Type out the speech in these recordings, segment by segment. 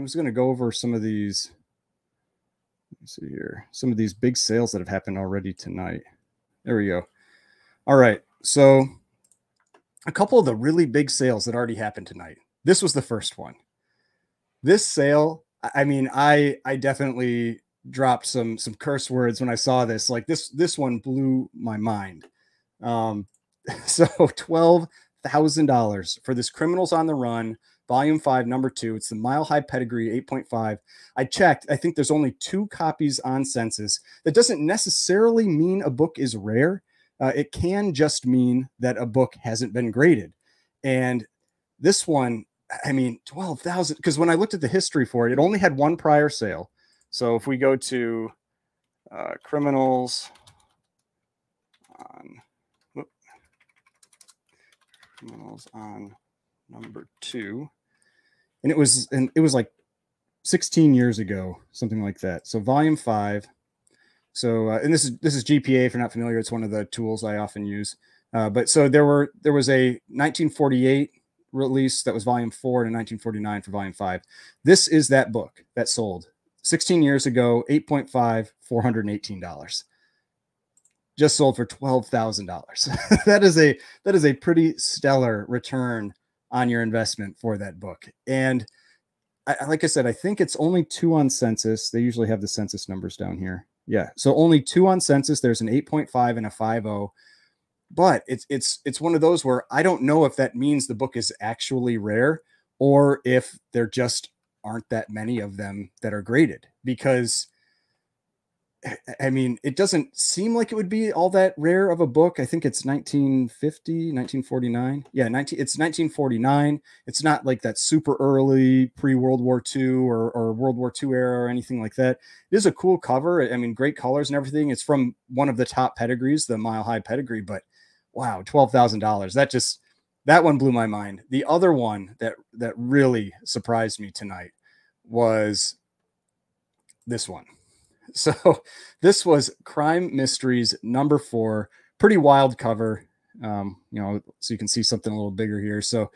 was going to go over some of these. Let's see here. Some of these big sales that have happened already tonight. There we go. All right. So a couple of the really big sales that already happened tonight. This was the first one. This sale, I mean, I definitely dropped some curse words when I saw this. Like this one blew my mind. So $12,000 for this Criminals on the Run, Volume 5, Number 2. It's the Mile High Pedigree 8.5. I checked. I think there's only 2 copies on census. That doesn't necessarily mean a book is rare. It can just mean that a book hasn't been graded. And this one, I mean, 12,000, because when I looked at the history for it, it only had one prior sale. So if we go to Criminals on Number 2, and it was like 16 years ago, something like that. So Volume 5. So and this is GPA, if you're not familiar. It's one of the tools I often use. But so there was a 1948 release that was Volume 4 and 1949 for Volume 5. This is that book that sold 16 years ago, 8.5, $418. Just sold for $12,000. That is a pretty stellar return on your investment for that book. And like I said, I think it's only 2 on census. They usually have the census numbers down here. Yeah, so only 2 on census. There's an 8.5 and a 5.0. But it's one of those where I don't know if that means the book is actually rare or if there just aren't that many of them that are graded, because I mean, it doesn't seem like it would be all that rare of a book. I think it's 1950, 1949. Yeah, it's 1949. It's not like that super early pre-World War II or World War II era or anything like that. It is a cool cover. I mean, great colors and everything. It's from one of the top pedigrees, the Mile High Pedigree, but wow, $12,000. That one blew my mind. The other one that really surprised me tonight was this one. So this was Crime Mysteries Number 4, pretty wild cover. So you can see something a little bigger here. So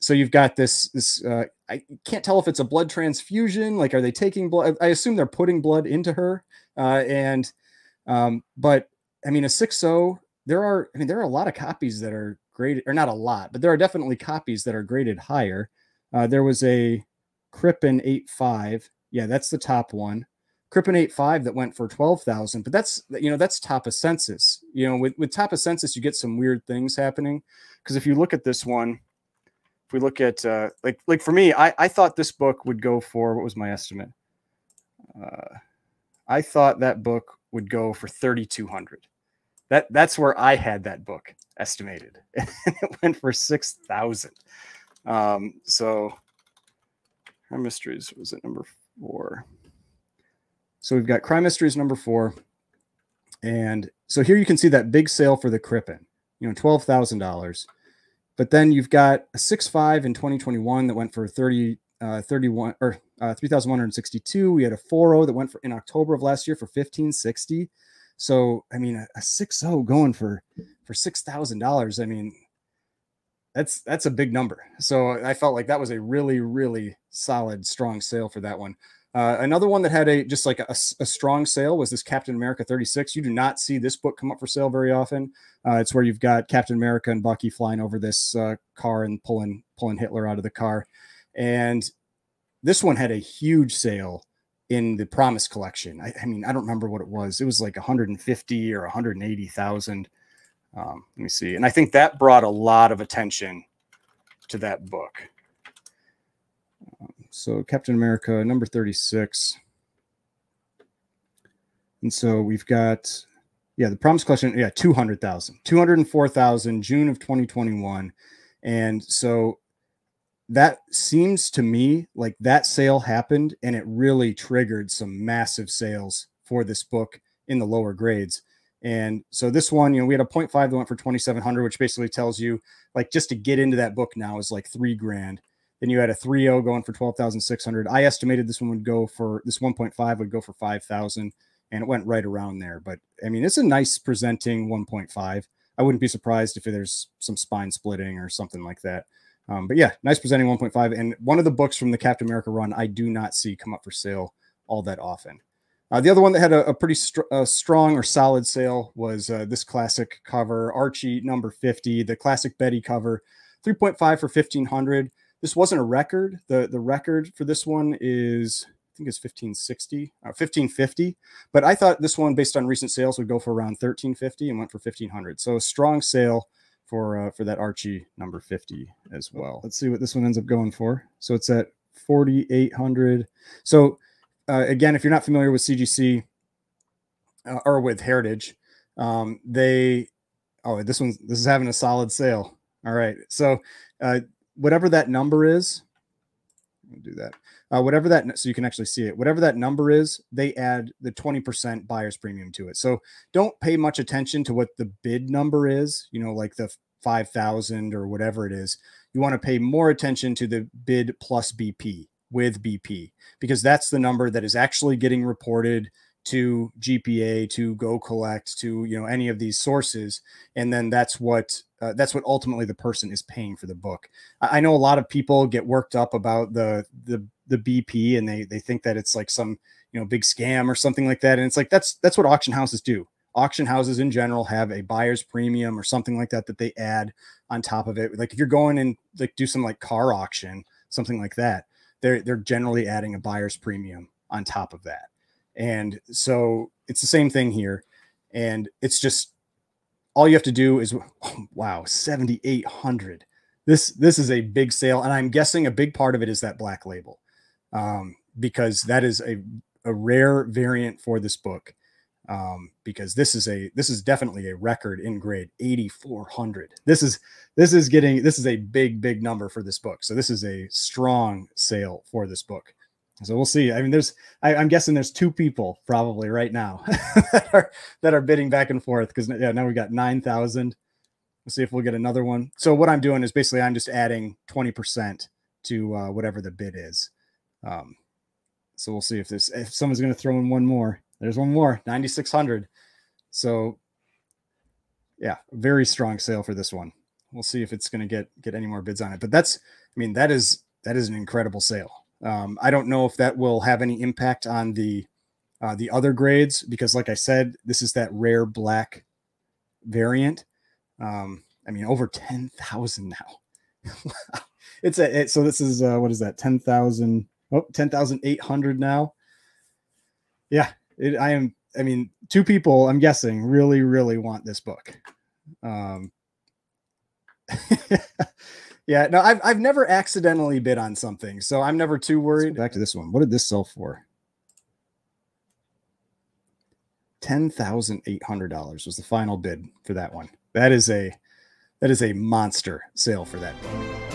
you've got this I can't tell if it's a blood transfusion. Like, are they taking blood? I assume they're putting blood into her. But I mean, a 6.0, there are a lot of copies that are graded, or not a lot, but there are definitely copies that are graded higher. There was a Crippen 8.5. Yeah, that's the top one. Crippen 8.5 that went for 12,000, but that's top of census. With top of census, you get some weird things happening, because if you look at this one, if we look at like for me, I thought this book would go for, what was my estimate? I thought that book would go for 3,200. That's where I had that book estimated, and it went for 6,000. So Crime Mysteries was at Number 4. So we've got Crime Mysteries Number 4. And so here you can see that big sale for the Crippen, $12,000. But then you've got a 6.5 in 2021 that went for 3,162. We had a 4.0 that went for in October of last year for 1,560. So, I mean, a 6.0 going for $6,000. I mean, that's a big number. So I felt like that was a really, really solid, strong sale for that one. Another one that had a strong sale was this Captain America 36. You do not see this book come up for sale very often. It's where you've got Captain America and Bucky flying over this car and pulling Hitler out of the car. And this one had a huge sale in the Promise collection. I mean, I don't remember what it was. It was like 150 or 180,000. Let me see. And I think that brought a lot of attention to that book. So Captain America, number 36. And so we've got, the Promise collection, 200,000, 204,000, June of 2021. And so that seems to me like that sale happened and it really triggered some massive sales for this book in the lower grades. And so this one, we had a 0.5 that went for 2,700, which basically tells you, like, just to get into that book now is like $3,000. Then you had a 3.0 going for 12,600. I estimated this one would go for, this 1.5 would go for 5,000, and it went right around there. But I mean, it's a nice presenting 1.5. I wouldn't be surprised if there's some spine splitting or something like that. But yeah, nice presenting 1.5. And one of the books from the Captain America run I do not see come up for sale all that often. The other one that had a pretty strong or solid sale was this classic cover, Archie number 50, the classic Betty cover, 3.5 for 1,500. This wasn't a record. The record for this one is, I think it's 1560 or 1550. But I thought this one, based on recent sales, would go for around 1350 and went for 1,500. So a strong sale for that Archie number 50 as well. Let's see what this one ends up going for. So it's at 4,800. So again, if you're not familiar with CGC or with Heritage, this is having a solid sale. All right. So whatever that number is, I'll do that. Whatever that, so you can actually see it, whatever that number is, they add the 20% buyer's premium to it. So don't pay much attention to what the bid number is, like the 5,000 or whatever it is. You want to pay more attention to the bid plus BP with BP, because that's the number that is actually getting reported to GPA, to Go Collect, to any of these sources, and then that's what ultimately the person is paying for the book. I know a lot of people get worked up about the BP, and they think that it's like some big scam or something like that, and it's like that's what auction houses do. Auction houses in general have a buyer's premium or something like that they add on top of it. Like if you're going and like do some like car auction, something like that, they're generally adding a buyer's premium on top of that. And so it's the same thing here. And it's just, all you have to do is, wow, 7,800. This is a big sale. And I'm guessing a big part of it is that black label, because that is a rare variant for this book. Because this is definitely a record in grade, 8,400. This is a big number for this book. So this is a strong sale for this book. So we'll see. I mean, I'm guessing there's two people probably right now that are bidding back and forth, because now we got 9,000. We'll see if we'll get another one. So what I'm doing is basically I'm just adding 20% to whatever the bid is. So we'll see if someone's going to throw in one more. There's one more, 9,600. So yeah, very strong sale for this one. We'll see if it's going to get any more bids on it. But that is an incredible sale. I don't know if that will have any impact on the other grades, because like I said, this is that rare black variant. Over 10,000 now. So this is, what is that? 10,000, 10,800 now. Yeah. Two people, I'm guessing, really, really want this book. Yeah, no, I've never accidentally bid on something, so I'm never too worried. Back to this one. What did this sell for? $10,800 was the final bid for that one. That is a monster sale for that book.